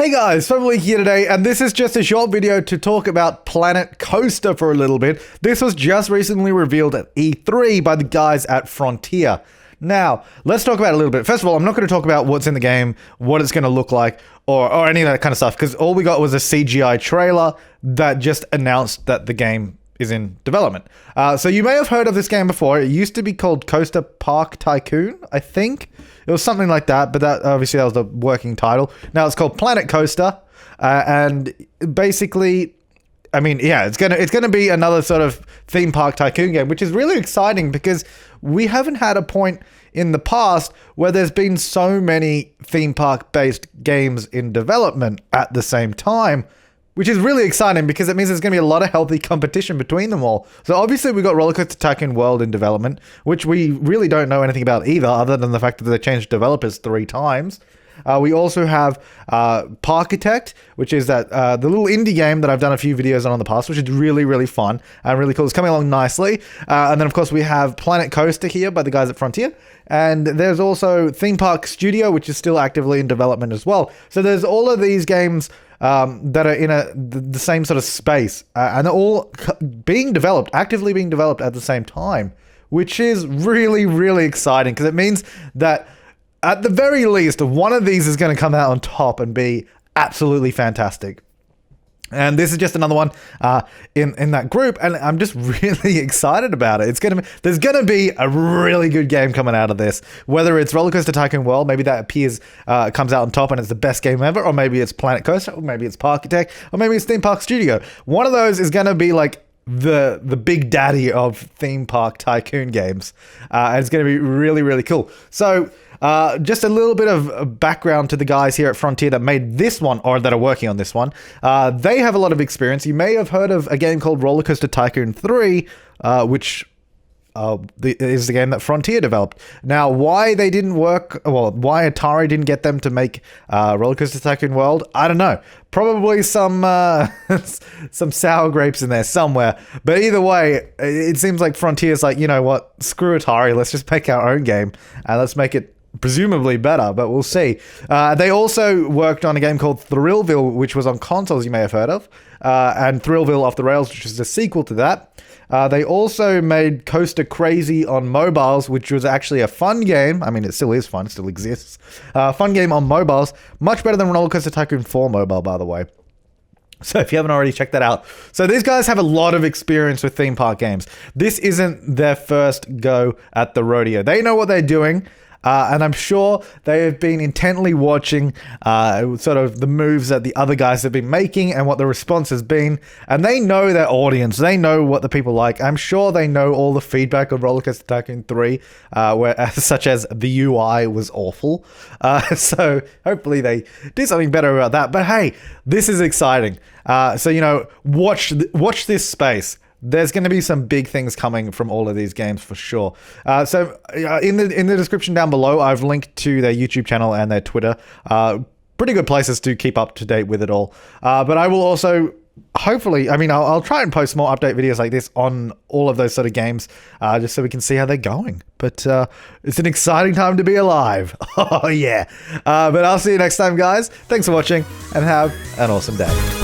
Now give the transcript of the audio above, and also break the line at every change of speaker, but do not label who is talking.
Hey guys, Flabaliki here today, and this is just a short video to talk about PlanetCoaster for a little bit. This was just recently revealed at E3 by the guys at Frontier. Now, let's talk about it a little bit. First of all, I'm not going to talk about what's in the game, what it's going to look like, or any of that kind of stuff, because all we got was a CGI trailer that just announced that the game is in development. So you may have heard of this game before. It used to be called Coaster Park Tycoon, I think. It was something like that, but that was the working title. Now it's called PlanetCoaster, and basically, I mean, yeah, it's gonna be another sort of theme park tycoon game, which is really exciting because we haven't had a point in the past where there's been so many theme park based games in development at the same time, which is really exciting because it means there's going to be a lot of healthy competition between them all. So obviously we got RollerCoaster Tycoon World in development, which we really don't know anything about either, other than the fact that they changed developers 3 times. We also have Parkitect, which is the little indie game that I've done a few videos on in the past, which is really, really fun and really cool. It's coming along nicely. And then, of course, we have PlanetCoaster here by the guys at Frontier. And there's also Theme Park Studio, which is still actively in development as well. So there's all of these games that are in the same sort of space. And they're all actively being developed at the same time, which is really, really exciting because it means that at the very least, one of these is going to come out on top and be absolutely fantastic. And this is just another one in that group, and I'm just really excited about it. There's gonna be a really good game coming out of this. Whether it's RollerCoaster Tycoon World, maybe that comes out on top and it's the best game ever, or maybe it's PlanetCoaster, or maybe it's Parkitect, or maybe it's Theme Park Studio. One of those is gonna be like the big daddy of theme park tycoon games, and it's gonna be really, really cool. So just a little bit of background to the guys here at Frontier that made this one, or that are working on this one. They have a lot of experience. You may have heard of a game called RollerCoaster Tycoon 3, which is the game that Frontier developed. Now, why they didn't work, well, why Atari didn't get them to make RollerCoaster Tycoon World, I don't know. Probably some sour grapes in there somewhere. But either way, it seems like Frontier's like, you know what, screw Atari, let's just make our own game, and let's make it presumably better, but we'll see. They also worked on a game called Thrillville, which was on consoles you may have heard of, and Thrillville Off the Rails, which is a sequel to that. They also made Coaster Crazy on mobiles, which was actually a fun game. I mean, it still is fun, it still exists. Fun game on mobiles, much better than RollerCoaster Tycoon 4 mobile, by the way. So if you haven't already, check that out. So these guys have a lot of experience with theme park games. This isn't their first go at the rodeo. They know what they're doing. And I'm sure they have been intently watching sort of the moves that the other guys have been making and what the response has been. And they know their audience. They know what the people like. I'm sure they know all the feedback of RollerCoaster Tycoon 3, such as the UI was awful. So hopefully they do something better about that. But hey, this is exciting. So, you know, watch this space. There's going to be some big things coming from all of these games for sure. So in the description down below, I've linked to their YouTube channel and their Twitter. Pretty good places to keep up to date with it all. But I will also, hopefully, I mean, I'll try and post more update videos like this on all of those sort of games, just so we can see how they're going. But it's an exciting time to be alive. Oh yeah. But I'll see you next time, guys. Thanks for watching and have an awesome day.